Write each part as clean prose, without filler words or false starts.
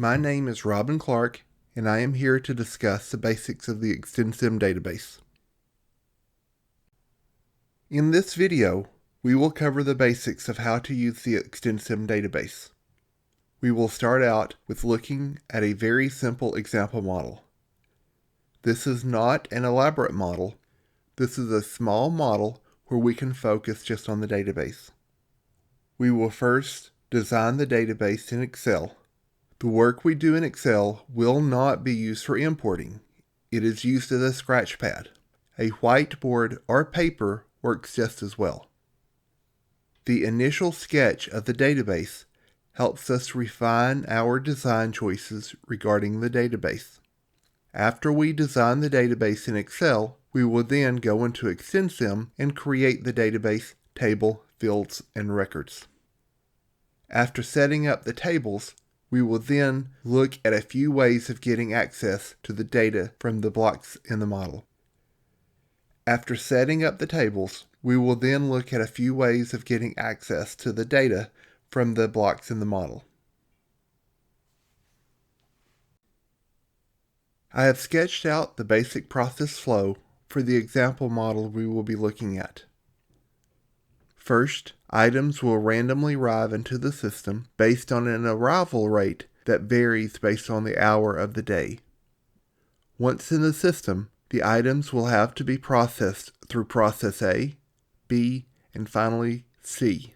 My name is Robin Clark, and I am here to discuss the basics of the ExtendSim database. In this video, we will cover the basics of how to use the ExtendSim database. We will start out with looking at a very simple example model. This is not an elaborate model. This is a small model where we can focus just on the database. We will first design the database in Excel. The work we do in Excel will not be used for importing. It is used as a scratch pad. A whiteboard or paper works just as well. The initial sketch of the database helps us refine our design choices regarding the database. After we design the database in Excel, we will then go into ExtendSim and create the database table, fields, and records. After setting up the tables, we will then look at a few ways of getting access to the data from the blocks in the model. After setting up the tables, we will then look at a few ways of getting access to the data from the blocks in the model. I have sketched out the basic process flow for the example model we will be looking at. First, items will randomly arrive into the system based on an arrival rate that varies based on the hour of the day. Once in the system, the items will have to be processed through process A, B, and finally C.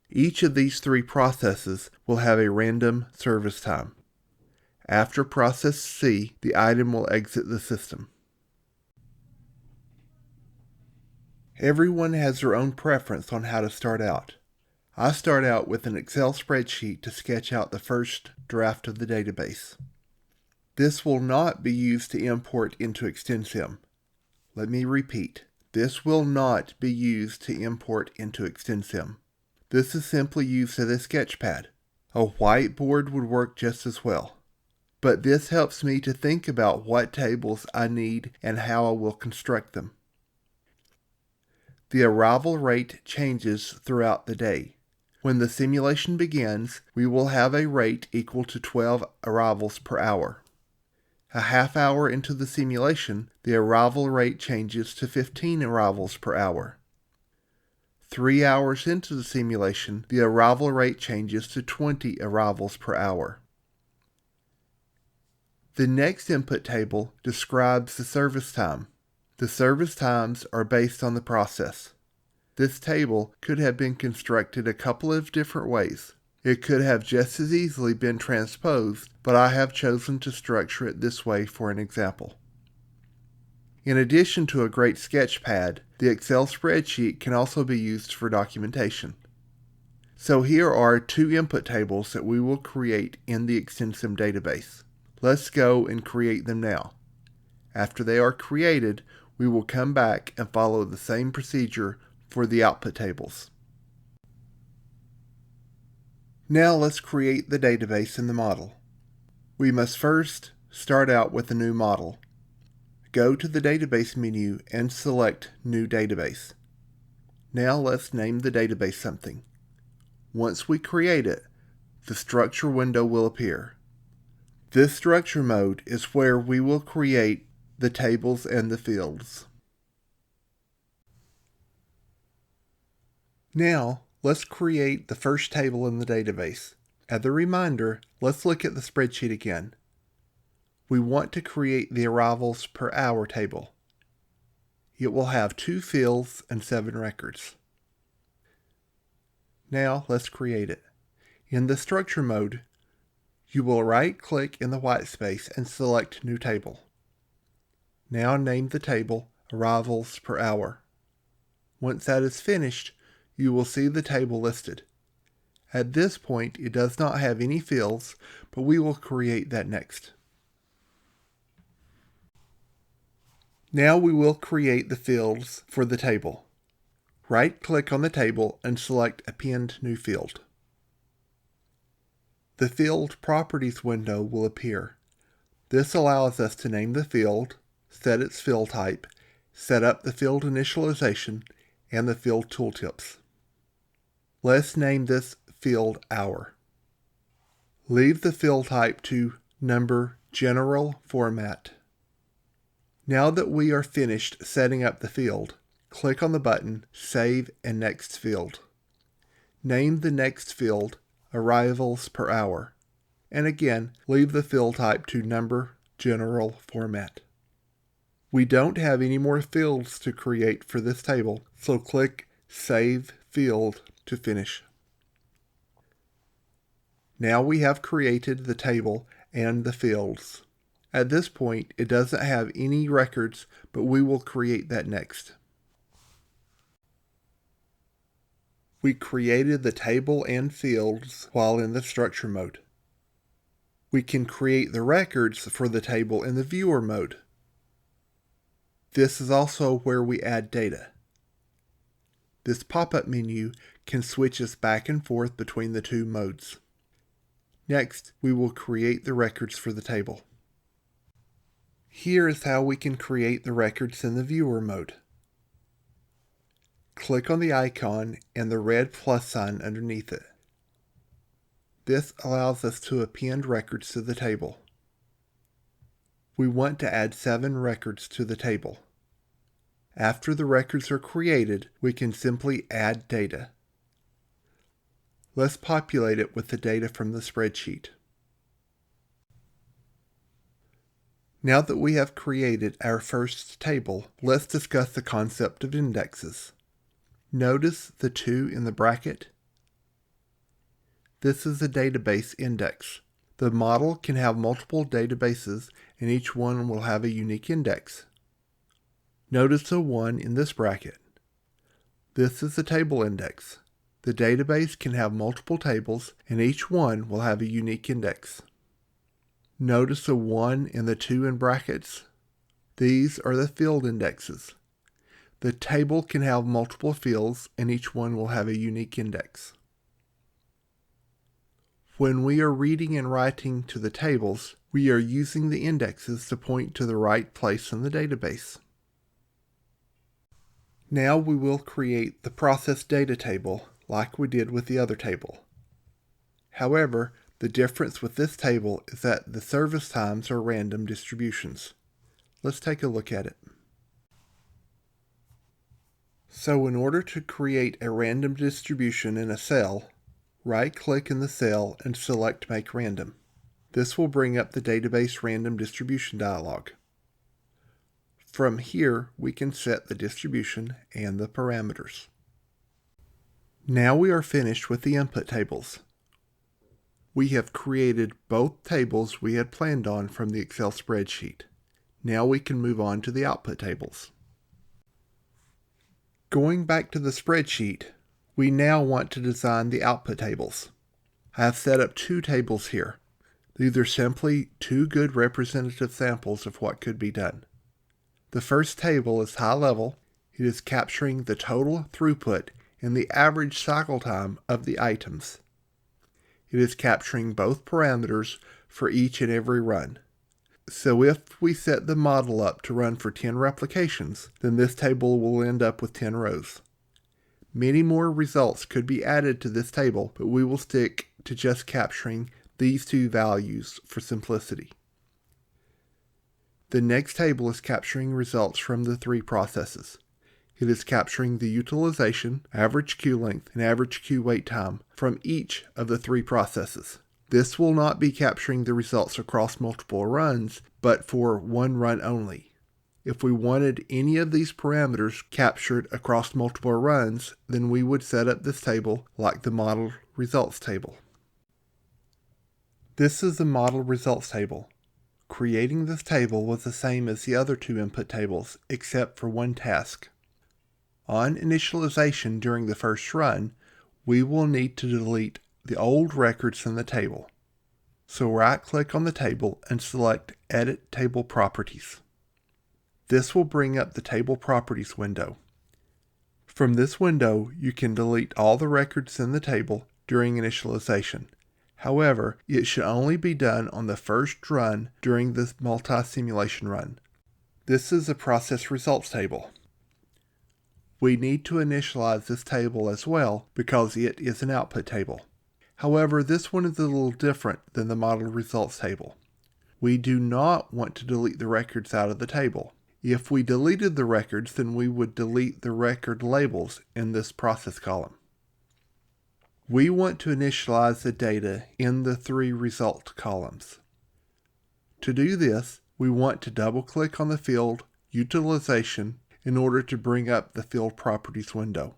Each of these three processes will have a random service time. After process C, the item will exit the system. Everyone has their own preference on how to start out. I start out with an Excel spreadsheet to sketch out the first draft of the database. This will not be used to import into ExtendSim. Let me repeat, this will not be used to import into ExtendSim. This is simply used as a sketch pad. A whiteboard would work just as well. But this helps me to think about what tables I need and how I will construct them. The arrival rate changes throughout the day. When the simulation begins, we will have a rate equal to 12 arrivals per hour. A half hour into the simulation, the arrival rate changes to 15 arrivals per hour. 3 hours into the simulation, the arrival rate changes to 20 arrivals per hour. The next input table describes the service time. The service times are based on the process. This table could have been constructed a couple of different ways. It could have just as easily been transposed, but I have chosen to structure it this way for an example. In addition to a great sketch pad, the Excel spreadsheet can also be used for documentation. So here are two input tables that we will create in the ExtendSim database. Let's go and create them now. After they are created, we will come back and follow the same procedure for the output tables. Now let's create the database in the model. We must first start out with a new model. Go to the database menu and select New Database. Now let's name the database something. Once we create it, the structure window will appear. This structure mode is where we will create the tables and the fields. Now, let's create the first table in the database. As a reminder, let's look at the spreadsheet again. We want to create the arrivals per hour table. It will have 2 fields and 7 records. Now, let's create it. In the structure mode, you will right-click in the white space and select New Table. Now name the table Arrivals per Hour. Once that is finished, you will see the table listed. At this point, it does not have any fields, but we will create that next. Now we will create the fields for the table. Right-click on the table and select Append New Field. The Field Properties window will appear. This allows us to name the field, set its field type, set up the field initialization, and the field tooltips. Let's name this field Hour. Leave the field type to Number General Format. Now that we are finished setting up the field, click on the button Save and Next Field. Name the next field Arrivals per Hour, and again, leave the field type to Number General Format. We don't have any more fields to create for this table, so click Save Field to finish. Now we have created the table and the fields. At this point, it doesn't have any records, but we will create that next. We created the table and fields while in the structure mode. We can create the records for the table in the viewer mode. This is also where we add data. This pop-up menu can switch us back and forth between the two modes. Next, we will create the records for the table. Here is how we can create the records in the viewer mode. Click on the icon and the red plus sign underneath it. This allows us to append records to the table. We want to add 7 records to the table. After the records are created, we can simply add data. Let's populate it with the data from the spreadsheet. Now that we have created our first table, let's discuss the concept of indexes. Notice the 2 in the bracket? This is a database index. The model can have multiple databases, and each one will have a unique index. Notice the 1 in this bracket. This is the table index. The database can have multiple tables, and each one will have a unique index. Notice the 1 and the 2 in brackets. These are the field indexes. The table can have multiple fields, and each one will have a unique index. When we are reading and writing to the tables, we are using the indexes to point to the right place in the database. Now we will create the process data table like we did with the other table. However, the difference with this table is that the service times are random distributions. Let's take a look at it. So in order to create a random distribution in a cell, right-click in the cell and select Make Random. This will bring up the Database Random Distribution dialog. From here, we can set the distribution and the parameters. Now we are finished with the input tables. We have created both tables we had planned on from the Excel spreadsheet. Now we can move on to the output tables. Going back to the spreadsheet, we now want to design the output tables. I have set up 2 tables here. These are simply 2 good representative samples of what could be done. The first table is high level. It is capturing the total throughput and the average cycle time of the items. It is capturing both parameters for each and every run. So if we set the model up to run for 10 replications, then this table will end up with 10 rows. Many more results could be added to this table, but we will stick to just capturing these 2 values for simplicity. The next table is capturing results from the 3 processes. It is capturing the utilization, average queue length, and average queue wait time from each of the 3 processes. This will not be capturing the results across multiple runs, but for one run only. If we wanted any of these parameters captured across multiple runs, then we would set up this table like the model results table. This is the model results table. Creating this table was the same as the other 2 input tables, except for one task. On initialization during the first run, we will need to delete the old records in the table. So right-click on the table and select Edit Table Properties. This will bring up the Table Properties window. From this window, you can delete all the records in the table during initialization. However, it should only be done on the first run during the multi-simulation run. This is a process results table. We need to initialize this table as well because it is an output table. However, this one is a little different than the model results table. We do not want to delete the records out of the table. If we deleted the records, then we would delete the record labels in this process column. We want to initialize the data in the 3 result columns. To do this, we want to double-click on the field Utilization in order to bring up the Field Properties window.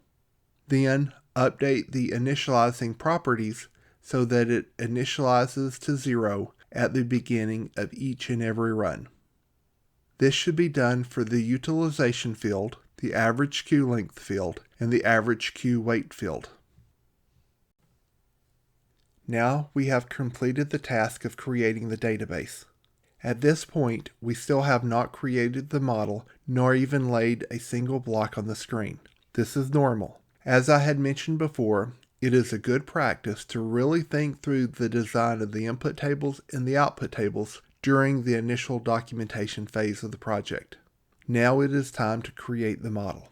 Then, update the initializing properties so that it initializes to 0 at the beginning of each and every run. This should be done for the utilization field, the average queue length field, and the average queue wait field. Now we have completed the task of creating the database. At this point, we still have not created the model nor even laid a single block on the screen. This is normal. As I had mentioned before, it is a good practice to really think through the design of the input tables and the output tables during the initial documentation phase of the project. Now it is time to create the model.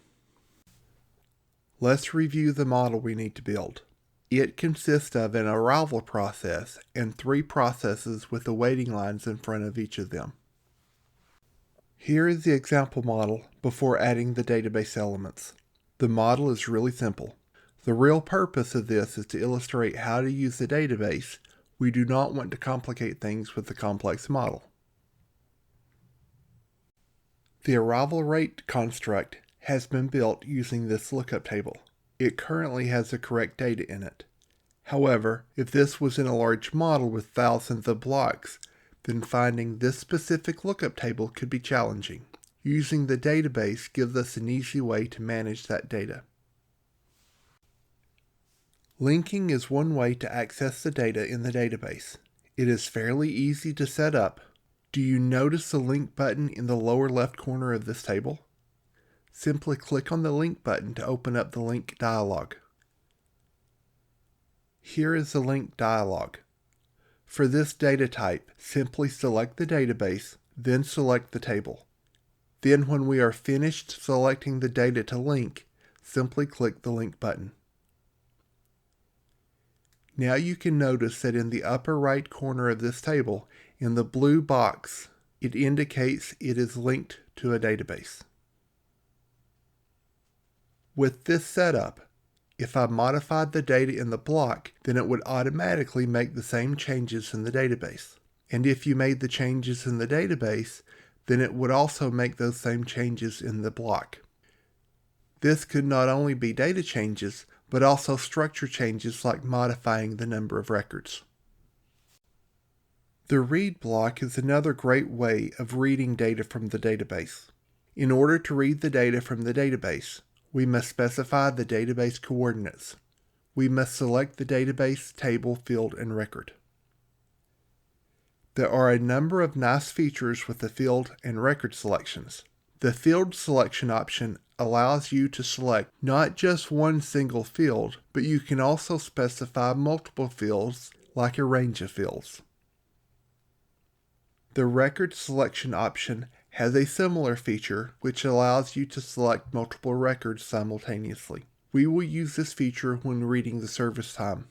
Let's review the model we need to build. It consists of an arrival process and 3 processes with the waiting lines in front of each of them. Here is the example model before adding the database elements. The model is really simple. The real purpose of this is to illustrate how to use the database. We do not want to complicate things with a complex model. The arrival rate construct has been built using this lookup table. It currently has the correct data in it. However, if this was in a large model with thousands of blocks, then finding this specific lookup table could be challenging. Using the database gives us an easy way to manage that data. Linking is one way to access the data in the database. It is fairly easy to set up. Do you notice the link button in the lower left corner of this table? Simply click on the link button to open up the link dialog. Here is the link dialog. For this data type, simply select the database, then select the table. Then when we are finished selecting the data to link, simply click the link button. Now you can notice that in the upper right corner of this table, in the blue box, it indicates it is linked to a database. With this setup, if I modified the data in the block, then it would automatically make the same changes in the database. And if you made the changes in the database, then it would also make those same changes in the block. This could not only be data changes, but also structure changes like modifying the number of records. The read block is another great way of reading data from the database. In order to read the data from the database, we must specify the database coordinates. We must select the database, table, field, and record. There are a number of nice features with the field and record selections. The field selection option allows you to select not just one single field, but you can also specify multiple fields like a range of fields. The record selection option has a similar feature which allows you to select multiple records simultaneously. We will use this feature when reading the service time.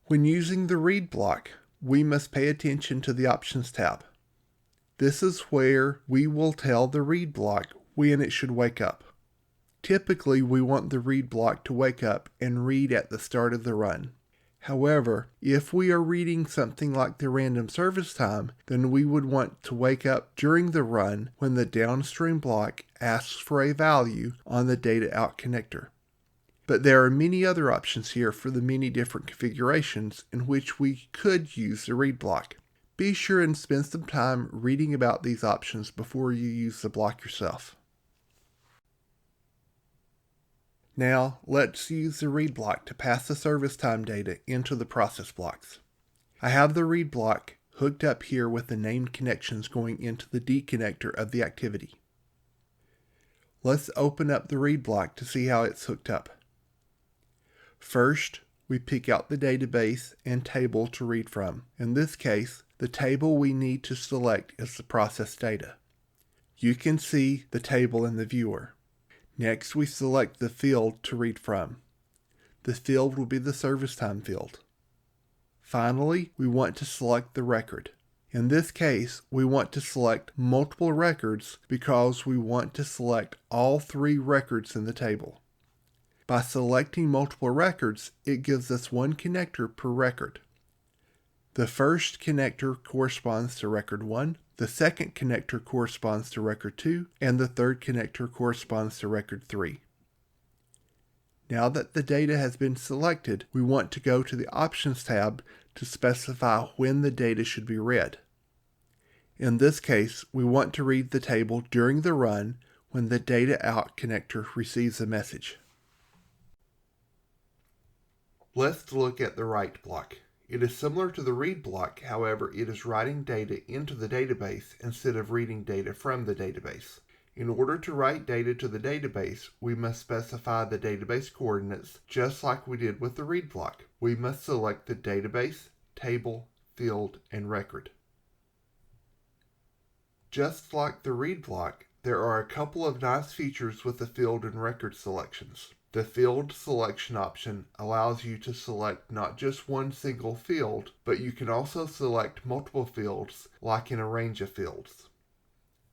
When using the read block, we must pay attention to the Options tab. This is where we will tell the read block when it should wake up. Typically, we want the read block to wake up and read at the start of the run. However, if we are reading something like the random service time, then we would want to wake up during the run when the downstream block asks for a value on the data out connector. But there are many other options here for the many different configurations in which we could use the read block. Be sure and spend some time reading about these options before you use the block yourself. Now, let's use the read block to pass the service time data into the process blocks. I have the read block hooked up here with the named connections going into the D connector of the activity. Let's open up the read block to see how it's hooked up. First, we pick out the database and table to read from. In this case, the table we need to select is the process data. You can see the table in the viewer. Next, we select the field to read from. The field will be the service time field. Finally, we want to select the record. In this case, we want to select multiple records because we want to select all 3 records in the table. By selecting multiple records, it gives us one connector per record. The first connector corresponds to record 1, the second connector corresponds to record 2, and the third connector corresponds to record 3. Now that the data has been selected, we want to go to the Options tab to specify when the data should be read. In this case, we want to read the table during the run when the Data Out connector receives a message. Let's look at the write block. It is similar to the read block, however, it is writing data into the database instead of reading data from the database. In order to write data to the database, we must specify the database coordinates just like we did with the read block. We must select the database, table, field, and record. Just like the read block, there are a couple of nice features with the field and record selections. The field selection option allows you to select not just one single field, but you can also select multiple fields, like in a range of fields.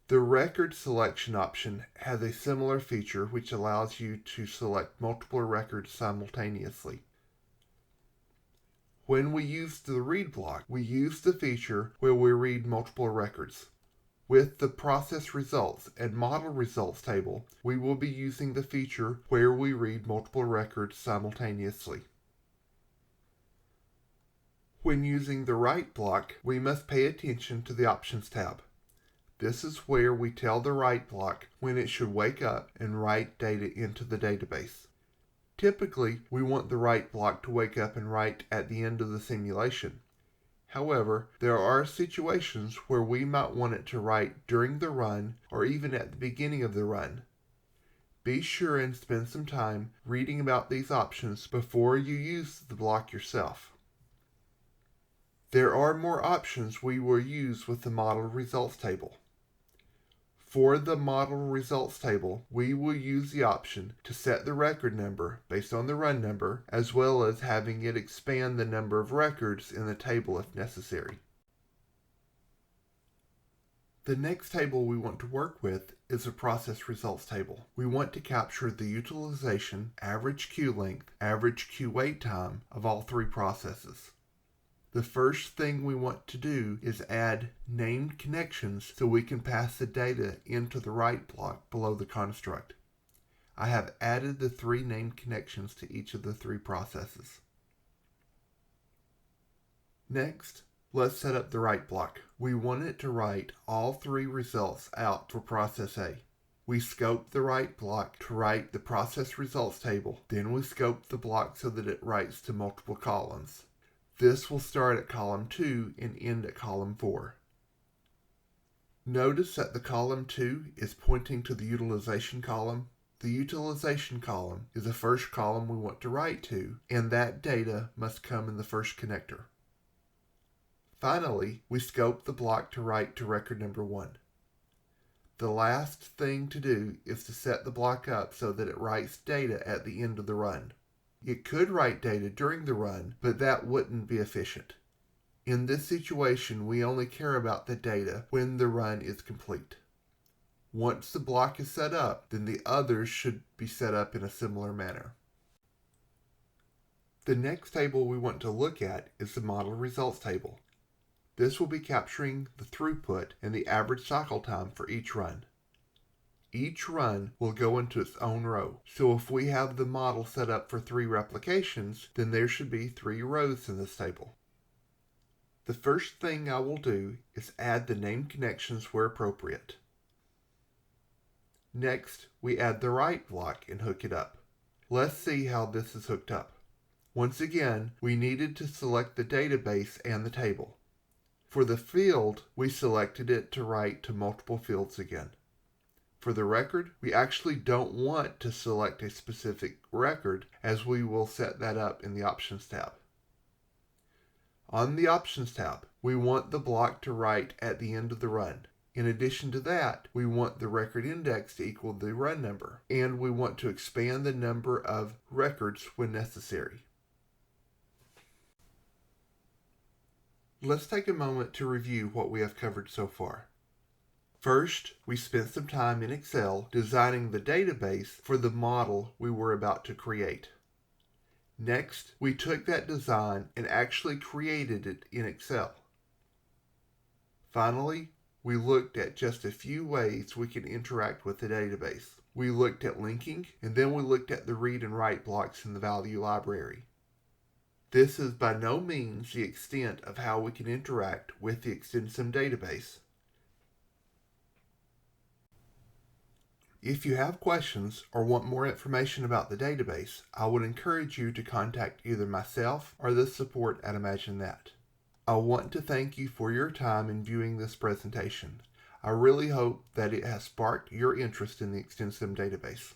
The record selection option has a similar feature which allows you to select multiple records simultaneously. When we use the read block, we use the feature where we read multiple records. With the process results and model results table, we will be using the feature where we read multiple records simultaneously. When using the write block, we must pay attention to the Options tab. This is where we tell the write block when it should wake up and write data into the database. Typically, we want the write block to wake up and write at the end of the simulation. However, there are situations where we might want it to write during the run or even at the beginning of the run. Be sure and spend some time reading about these options before you use the block yourself. There are more options we will use with the model results table. For the model results table, we will use the option to set the record number based on the run number, as well as having it expand the number of records in the table if necessary. The next table we want to work with is the process results table. We want to capture the utilization, average queue length, average queue wait time of all 3 processes. The first thing we want to do is add named connections so we can pass the data into the write block below the construct. I have added the 3 named connections to each of the 3 processes. Next, let's set up the write block. We want it to write all 3 results out for process A. We scope the write block to write the process results table, then we scope the block so that it writes to multiple columns. This will start at column 2 and end at column 4. Notice that the column 2 is pointing to the utilization column. The utilization column is the first column we want to write to, and that data must come in the first connector. Finally, we scope the block to write to record number 1. The last thing to do is to set the block up so that it writes data at the end of the run. It could write data during the run, but that wouldn't be efficient. In this situation, we only care about the data when the run is complete. Once the block is set up, then the others should be set up in a similar manner. The next table we want to look at is the model results table. This will be capturing the throughput and the average cycle time for each run. Each run will go into its own row. So if we have the model set up for 3 replications, then there should be 3 rows in this table. The first thing I will do is add the named connections where appropriate. Next, we add the write block and hook it up. Let's see how this is hooked up. Once again, we needed to select the database and the table. For the field, we selected it to write to multiple fields again. For the record, we actually don't want to select a specific record, as we will set that up in the Options tab. On the Options tab, we want the block to write at the end of the run. In addition to that, we want the record index to equal the run number, and we want to expand the number of records when necessary. Let's take a moment to review what we have covered so far. First, we spent some time in Excel designing the database for the model we were about to create. Next, we took that design and actually created it in Excel. Finally, we looked at just a few ways we can interact with the database. We looked at linking, and then we looked at the read and write blocks in the value library. This is by no means the extent of how we can interact with the ExtendSim database. If you have questions or want more information about the database, I would encourage you to contact either myself or the support at ImagineThat. I want to thank you for your time in viewing this presentation. I really hope that it has sparked your interest in the ExtendSim database.